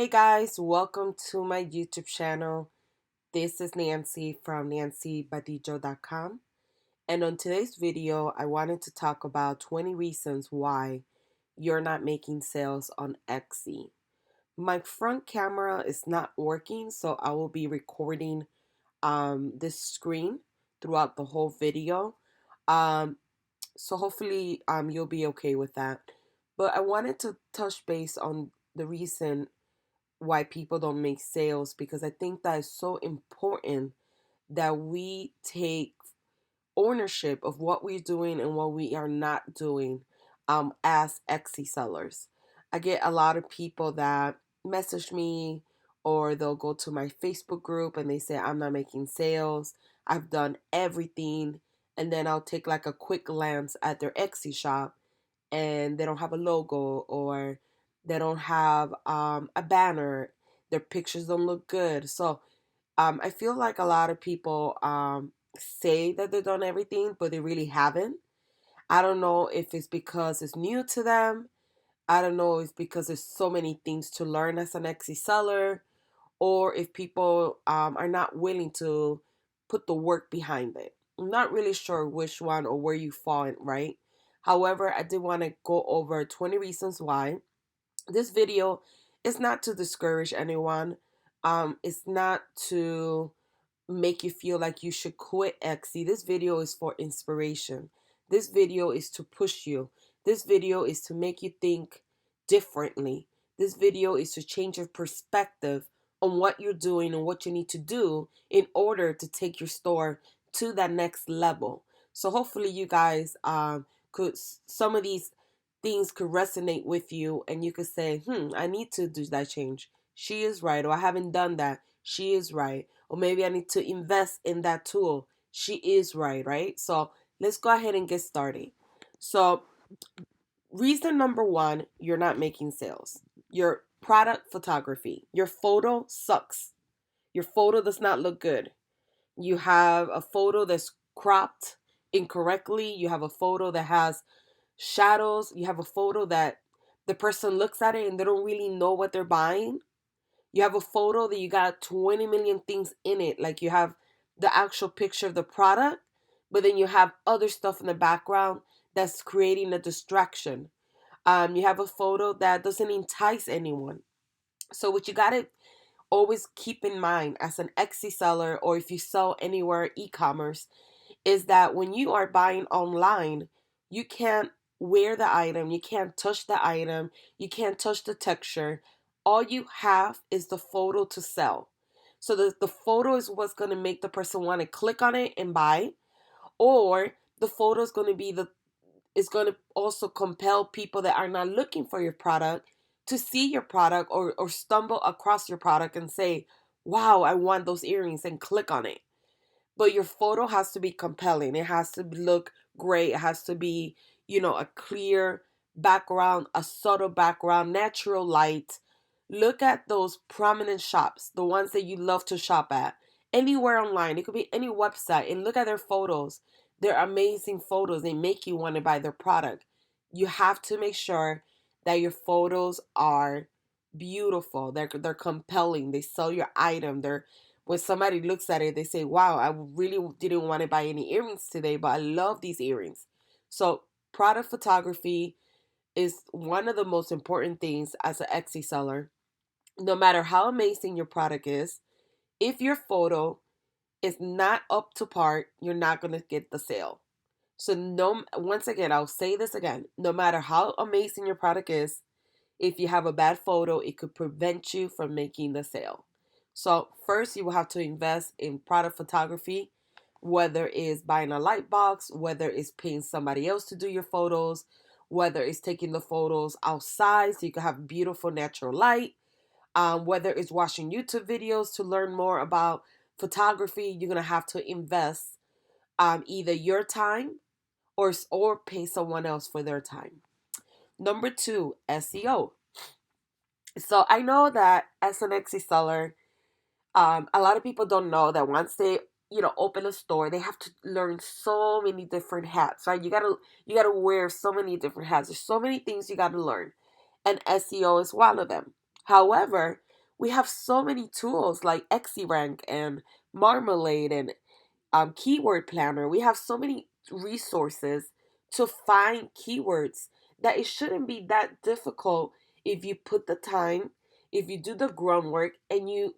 Hey guys, welcome to my YouTube channel. This is Nancy from Badillo.com. And on today's video, I wanted to talk about 20 reasons why you're not making sales on Etsy. My front camera is not working, so I will be recording this screen throughout the whole video. Um, so hopefully you'll be okay with that. But I wanted to touch base on the reason why people don't make sales, because I think that is so important that we take ownership of what we're doing and what we are not doing as Etsy sellers. I get a lot of people that message me, or they'll go to my Facebook group and they say, I'm not making sales. I've done everything. And then I'll take like a quick glance at their Etsy shop, and they don't have a logo, or they don't have a banner. Their pictures don't look good. So I feel like a lot of people say that they've done everything, but they really haven't. I don't know if it's because it's new to them. I don't know if it's because there's so many things to learn as an Etsy seller, or if people are not willing to put the work behind it. I'm not really sure which one or where you fall in, right? However, I did want to go over 20 reasons why. This video is not to discourage anyone. It's not to make you feel like you should quit Etsy. This video is for inspiration. This video is to push you. This video is to make you think differently. This video is to change your perspective on what you're doing and what you need to do in order to take your store to that next level. So hopefully you guys could some of these things could resonate with you, and you could say, I need to do that change. She is right. Or I haven't done that. She is right. Or maybe I need to invest in that tool. She is right, right? So let's go ahead and get started. So, reason number one, you're not making sales. Your product photography. Your photo sucks. Your photo does not look good. You have a photo that's cropped incorrectly. You have a photo that has shadows. You have a photo that the person looks at it and they don't really know what they're buying. You have a photo that you got 20 million things in it. Like you have the actual picture of the product, but then you have other stuff in the background that's creating a distraction. You have a photo that doesn't entice anyone. So what you got to always keep in mind as an Etsy seller, or if you sell anywhere e-commerce, is that when you are buying online, you can't wear the item, you can't touch the item, you can't touch the texture. All you have is the photo to sell. So the photo is what's going to make the person want to click on it and buy, or the photo is going to be the is going to also compel people that are not looking for your product to see your product, or stumble across your product and say, wow, I want those earrings, and click on it. But your photo has to be compelling. It has to look great. It has to be, a clear background, a subtle background, natural light. Look at those prominent shops, the ones that you love to shop at. Anywhere online, it could be any website, and look at their photos. They're amazing photos. They make you want to buy their product. You have to make sure that your photos are beautiful. They're compelling. They sell your item. They're When somebody looks at it, they say, wow, I really didn't want to buy any earrings today, but I love these earrings. So product photography is one of the most important things as an Etsy seller. No matter how amazing your product is, if your photo is not up to par, you're not going to get the sale. So no, once again, I'll say this again, no matter how amazing your product is, if you have a bad photo, it could prevent you from making the sale. So first, you will have to invest in product photography, whether it's buying a light box, whether it's paying somebody else to do your photos, whether it's taking the photos outside so you can have beautiful natural light, whether it's watching YouTube videos to learn more about photography. You're gonna have to invest either your time, or pay someone else for their time. Number two, SEO. So I know that as an Etsy seller, a lot of people don't know that once they open a store, they have to learn so many different hats, right? You gotta wear so many different hats. There's so many things you gotta learn, and SEO is one of them. However, We have so many tools like Xrank and Marmalade and keyword planner. We have so many resources to find keywords that it shouldn't be that difficult if you put the time, if you do the groundwork, and you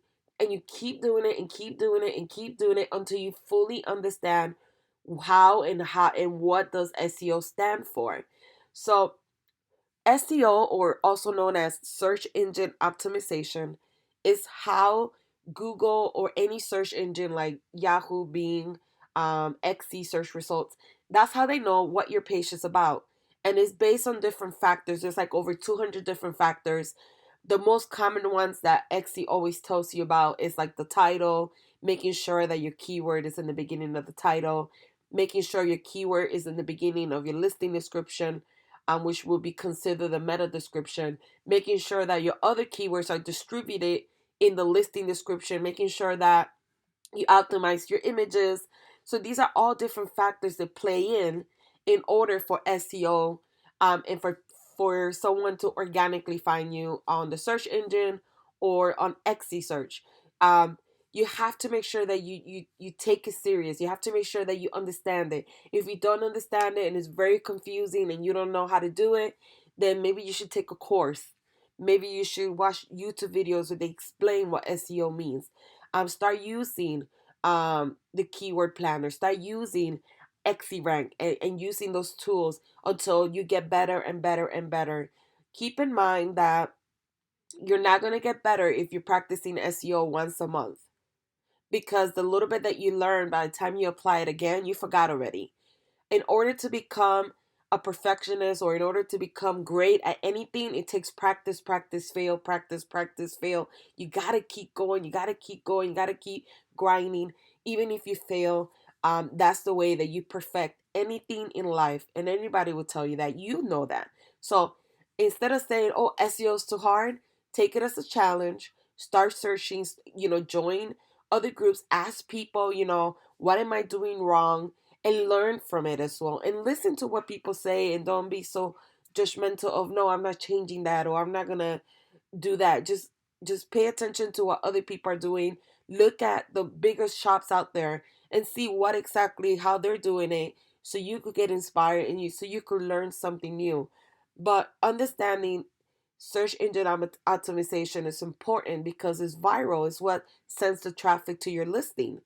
keep doing it and keep doing it and keep doing it until you fully understand how and what does SEO stand for. So SEO, or also known as search engine optimization, is how Google or any search engine like Yahoo, Bing, XC search results, that's how they know what your page is about. And it's based on different factors. There's like over 200 different factors. The most common ones that XC always tells you about is like the title, making sure that your keyword is in the beginning of the title, making sure your keyword is in the beginning of your listing description, which will be considered the meta description, making sure that your other keywords are distributed in the listing description, making sure that you optimize your images. So these are all different factors that play in order for SEO, and for someone to organically find you on the search engine or on XC search. Um, you have to make sure that you take it serious. You have to make sure that you understand it. If you don't understand it and it's very confusing and you don't know how to do it, then maybe you should take a course. Maybe you should watch YouTube videos where they explain what SEO means. Start using the keyword planner. Start using XRank and using those tools until you get better and better and better. Keep in mind that you're not going to get better if you're practicing SEO once a month, because the little bit that you learn, by the time you apply it again, you forgot already. In order to become a perfectionist, or in order to become great at anything, it takes practice, practice, fail, practice, practice, fail. You got to keep going. You got to keep going. You got to keep grinding. Even if you fail, that's the way that you perfect anything in life. And anybody will tell you that. You know that. So instead of saying, oh, SEO is too hard, take it as a challenge. Start searching, join other groups, ask people, what am I doing wrong? And learn from it as well, and listen to what people say, and don't be so judgmental of, no, I'm not changing that, or I'm not gonna do that. Just pay attention to what other people are doing. Look at the biggest shops out there and see what exactly how they're doing it, so you could get inspired, and so you could learn something new. But understanding search engine optimization is important because it's viral. It's what sends the traffic to your listing.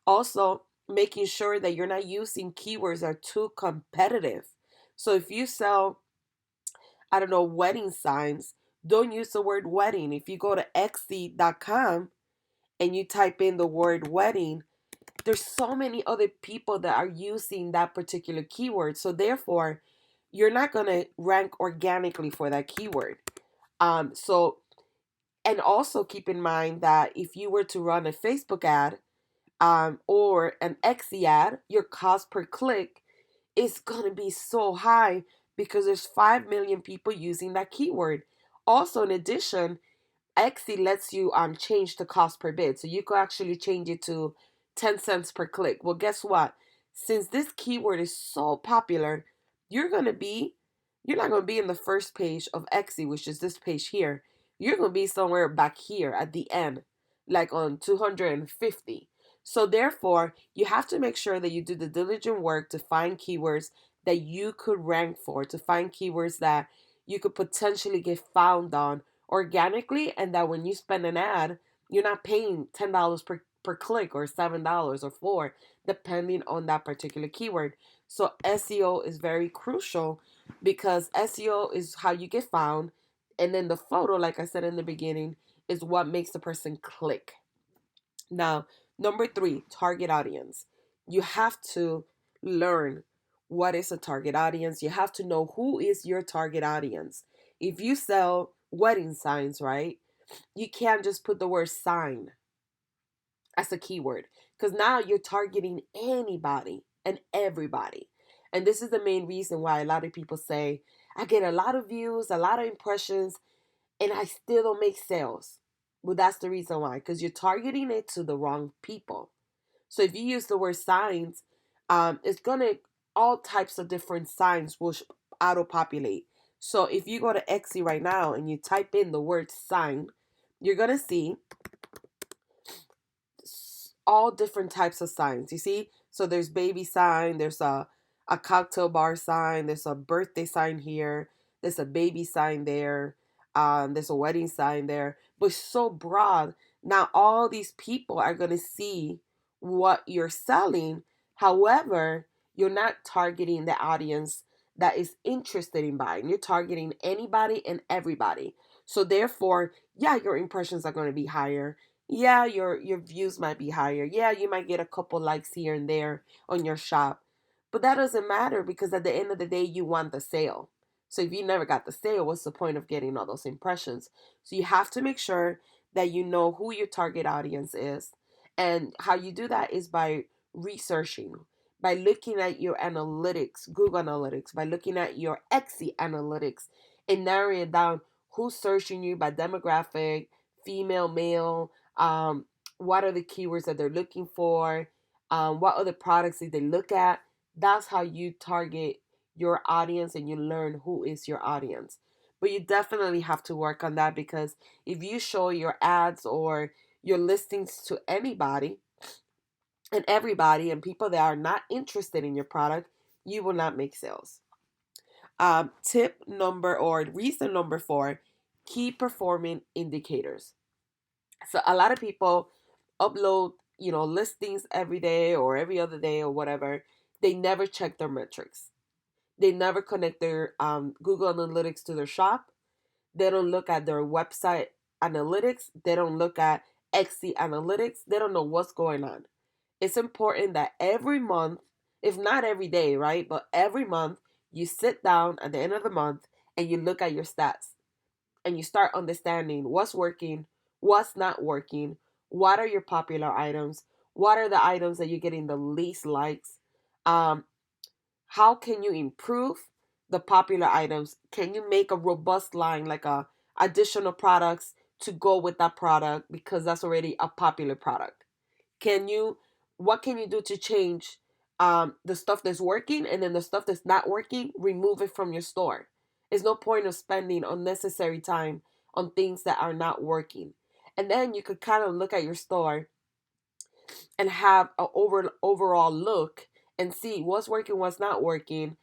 Also, making sure that you're not using keywords that are too competitive. So if you sell, I don't know, wedding signs, don't use the word wedding. If you go to Etsy.com and you type in the word wedding, there's so many other people that are using that particular keyword. So therefore, you're not going to rank organically for that keyword. So and also keep in mind that if you were to run a Facebook ad, or an Etsy ad, your cost per click is going to be so high because there's 5 million people using that keyword. Also, in addition, Etsy lets you change the cost per bid. So you could actually change it to 10 cents per click. Well, guess what? Since this keyword is so popular, you're going to be you're not going to be in the first page of Etsy, which is this page here. You're going to be somewhere back here at the end, like on 250. So therefore, you have to make sure that you do the diligent work to find keywords that you could rank for, to find keywords that you could potentially get found on organically, and that when you spend an ad, you're not paying $10 per click, or $7 or 4, depending on that particular keyword. So SEO is very crucial because SEO is how you get found, and then the photo, like I said in the beginning, is what makes the person click. Now, number 3, target audience. You have to learn what is a target audience. You have to know who is your target audience. If you sell wedding signs, right, you can't just put the word sign as a keyword, because now you're targeting anybody and everybody. And this is the main reason why a lot of people say, I get a lot of views, a lot of impressions, and I still don't make sales. Well, that's the reason why, because you're targeting it to the wrong people. So if you use the word signs, it's gonna all types of different signs will auto populate. So if you go to Etsy right now and you type in the word sign, you're going to see all different types of signs. You see? So there's baby sign, there's a cocktail bar sign, there's a birthday sign here, there's a baby sign there, there's a wedding sign there. But it's so broad. Now all these people are gonna see what you're selling. However, you're not targeting the audience that is interested in buying. You're targeting anybody and everybody. So therefore, yeah, your impressions are going to be higher. Yeah, your views might be higher. Yeah, you might get a couple likes here and there on your shop. But that doesn't matter because at the end of the day you want the sale. So if you never got the sale, what's the point of getting all those impressions? So you have to make sure that you know who your target audience is. And how you do that is by researching, by looking at your analytics, Google Analytics, by looking at your Etsy analytics and narrowing it down who's searching you by demographic, female, male, what are the keywords that they're looking for, what other products did they look at. That's how you target your audience and you learn who is your audience. But you definitely have to work on that because if you show your ads or your listings to anybody and everybody and people that are not interested in your product, you will not make sales. Tip number or reason number 4, key performing indicators. So a lot of people upload, listings every day or every other day or whatever. They never check their metrics. They never connect their Google Analytics to their shop. They don't look at their website analytics. They don't look at Etsy analytics. They don't know what's going on. It's important that every month, if not every day, right? But every month, you sit down at the end of the month and you look at your stats and you start understanding what's working, what's not working, what are your popular items, what are the items that you're getting the least likes, um, how can you improve the popular items? Can you make a robust line like additional products to go with that product because that's already a popular product? Can you what can you do to change the stuff that's working, and then the stuff that's not working, remove it from your store? There's no point of spending unnecessary time on things that are not working. And then you could kind of look at your store and have an overall look and see what's working, what's not working,